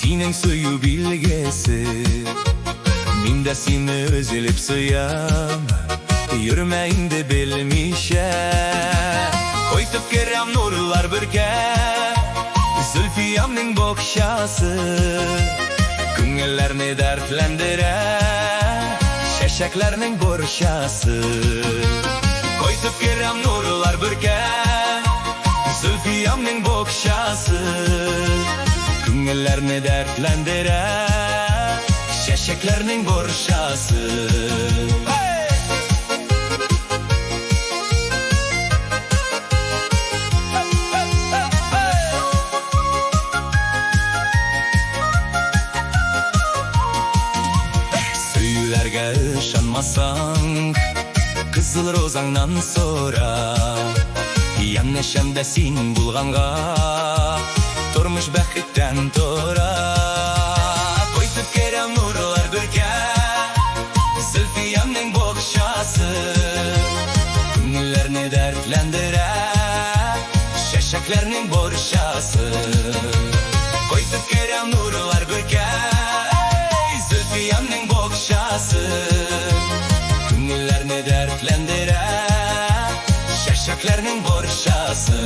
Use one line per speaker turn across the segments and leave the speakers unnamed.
Senin suyu bilgesi, min de seni özülüp suyam, yürümeğinde bilmişe. Koytup kerem nurlar birge, Zülfiyamның bokşası, Күңелләрне dertlendire, Şeşeklerning borşası. Koytup kerem nurlar birge, Zülfiyamның bokşası, Күңелләрне dertlendire, Şeşeklerning borşası. Söylerge ışanmasan, Kızıl rozаңнан sonra, Yanneşemde sin bulğanğa, Turmuş bәхеттен тора. Koytup kerem nurlar birge, Zülfiyamның bokşası, Күңелләрне dertlendire, Şeşeklerning borşası. Koytup kerem nurlar birge, Zülfiyamның bokşası, Күңелләрне dertlendire, Şeşeklerning borşası.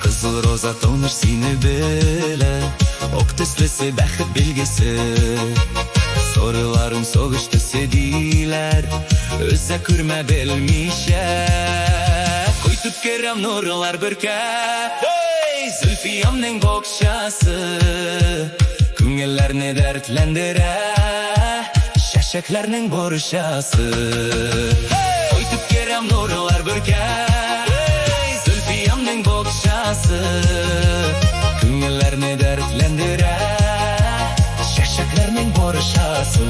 Kızıl roza tanır seni bile, Ok tüslüsü bәхет bilgisi. Sorularım soğuştu sediler, Özse kürme bilmişe. Koytup kerem nurlar birge, Zülfiyamның bokşası, Күңелләрне dertlendire, Şeşeklerning borşası. Koytup kerem nurlar birge, Zülfiyamның bokşası, Күңелләрне dertlendire, Şeşeklerning borşası.